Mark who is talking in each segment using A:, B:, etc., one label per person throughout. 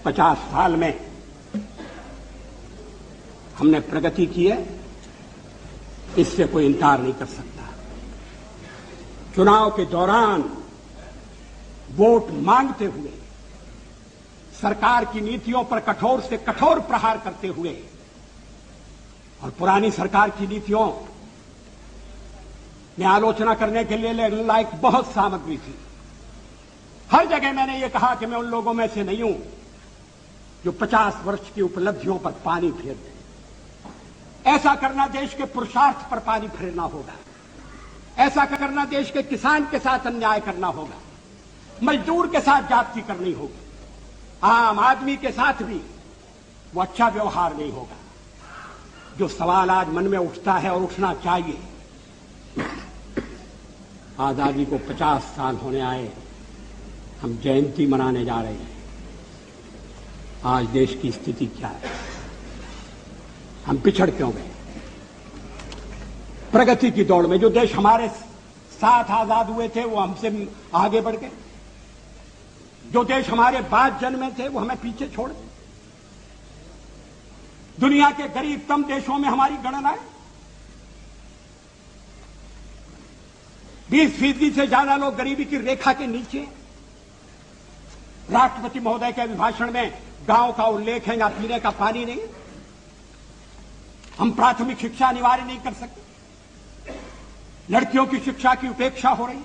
A: 50 साल में हमने प्रगति की है, इससे कोई इनकार नहीं कर सकता। चुनाव के दौरान वोट मांगते हुए, सरकार की नीतियों पर कठोर से कठोर प्रहार करते हुए, और पुरानी सरकार की नीतियों में आलोचना करने के लिए लायक बहुत सामग्री थी। हर जगह मैंने ये कहा कि मैं उन लोगों में से नहीं हूं जो 50 वर्ष की उपलब्धियों पर पानी फेर दे। ऐसा करना देश के पुरुषार्थ पर पानी फेरना होगा। ऐसा करना देश के किसान के साथ अन्याय करना होगा, मजदूर के साथ जाति करनी होगी, आम आदमी के साथ भी वो अच्छा व्यवहार नहीं होगा। जो सवाल आज मन में उठता है और उठना चाहिए, आजादी को 50 साल होने आए, हम जयंती मनाने जा रहे हैं। आज देश की स्थिति क्या है? हम पिछड़ क्यों गए? प्रगति की दौड़ में जो देश हमारे साथ आजाद हुए थे वो हमसे आगे बढ़ गए, जो देश हमारे बाद जन्मे थे वो हमें पीछे छोड़ गए। दुनिया के गरीबतम देशों में हमारी गणना है, 20% से ज्यादा लोग गरीबी की रेखा के नीचे। राष्ट्रपति महोदय के अभिभाषण में गांव का उल्लेख है, या पीने का पानी नहीं। हम प्राथमिक शिक्षा अनिवार्य नहीं कर सकते, लड़कियों की शिक्षा की उपेक्षा हो रही है।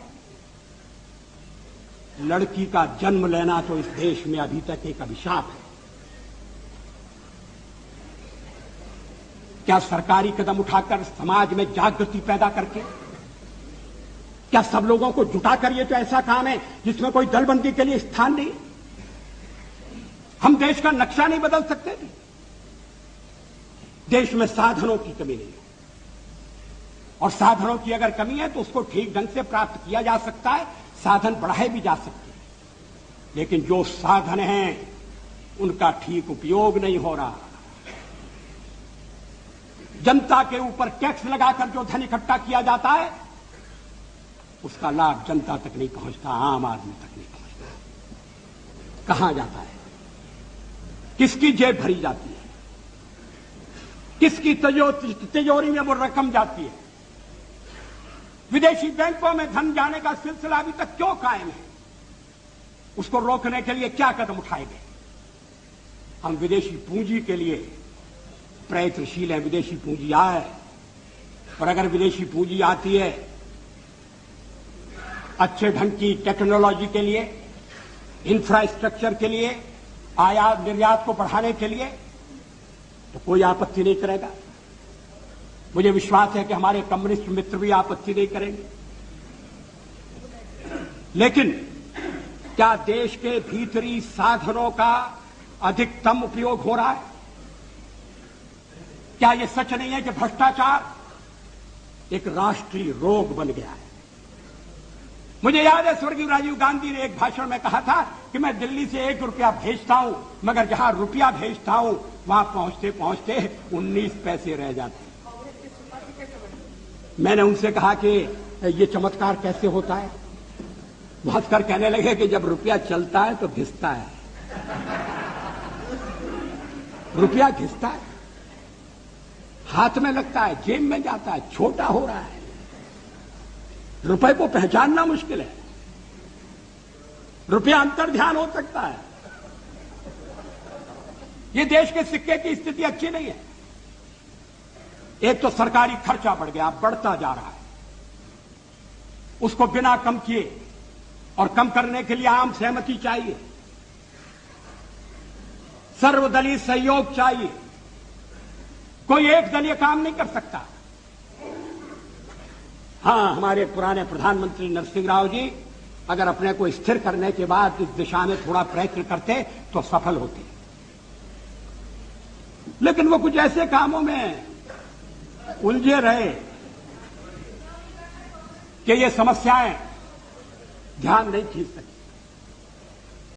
A: लड़की का जन्म लेना तो इस देश में अभी तक एक अभिशाप है। क्या सरकारी कदम उठाकर समाज में जागृति पैदा करके, क्या सब लोगों को जुटाकर, ये तो ऐसा काम है जिसमें कोई दलबंदी के लिए स्थान नहीं। हम देश का नक्शा नहीं बदल सकते। देश में साधनों की कमी नहीं है, और साधनों की अगर कमी है तो उसको ठीक ढंग से प्राप्त किया जा सकता है, साधन बढ़ाए भी जा सकते हैं। लेकिन जो साधन हैं उनका ठीक उपयोग नहीं हो रहा। जनता के ऊपर टैक्स लगाकर जो धन इकट्ठा किया जाता है उसका लाभ जनता तक नहीं पहुंचता, आम आदमी तक नहीं पहुंचता। कहां जाता है? किसकी जेब भरी जाती है? किसकी तिजोरी में वो रकम जाती है? विदेशी बैंकों में धन जाने का सिलसिला अभी तक क्यों कायम है? उसको रोकने के लिए क्या कदम उठाए गए? हम विदेशी पूंजी के लिए प्रयत्नशील हैं, विदेशी पूंजी आए, और अगर विदेशी पूंजी आती है अच्छे ढंग की टेक्नोलॉजी के लिए, इंफ्रास्ट्रक्चर के लिए, आयात निर्यात को बढ़ाने के लिए, तो कोई आपत्ति नहीं करेगा। मुझे विश्वास है कि हमारे कम्युनिस्ट मित्र भी आपत्ति नहीं करेंगे। लेकिन क्या देश के भीतरी साधनों का अधिकतम उपयोग हो रहा है? क्या यह सच नहीं है कि भ्रष्टाचार एक राष्ट्रीय रोग बन गया है? मुझे याद है स्वर्गीय राजीव गांधी ने एक भाषण में कहा था कि मैं दिल्ली से 1 रुपया भेजता हूं, मगर जहां रुपया भेजता हूं वहां पहुंचते पहुंचते 19 पैसे रह जाते। मैंने उनसे कहा कि ये चमत्कार कैसे होता है? वो हंसकर कहने लगे कि जब रुपया चलता है तो घिसता है। रुपया घिसता है, हाथ में लगता है, जेब में जाता है, छोटा हो रहा है। रुपए को पहचानना मुश्किल है। रुपया अंतर्ध्यान हो सकता है। ये देश के सिक्के की स्थिति अच्छी नहीं है। एक तो सरकारी खर्चा बढ़ गया, बढ़ता जा रहा है। उसको बिना कम किए, और कम करने के लिए आम सहमति चाहिए, सर्वदलीय सहयोग चाहिए। कोई एक दल ये काम नहीं कर सकता। हां, हमारे पुराने प्रधानमंत्री नरसिंह राव जी अगर अपने को स्थिर करने के बाद इस दिशा में थोड़ा प्रयत्न करते तो सफल होते, लेकिन वो कुछ ऐसे कामों में उलझे रहे कि ये समस्याएं ध्यान नहीं खींच सकी।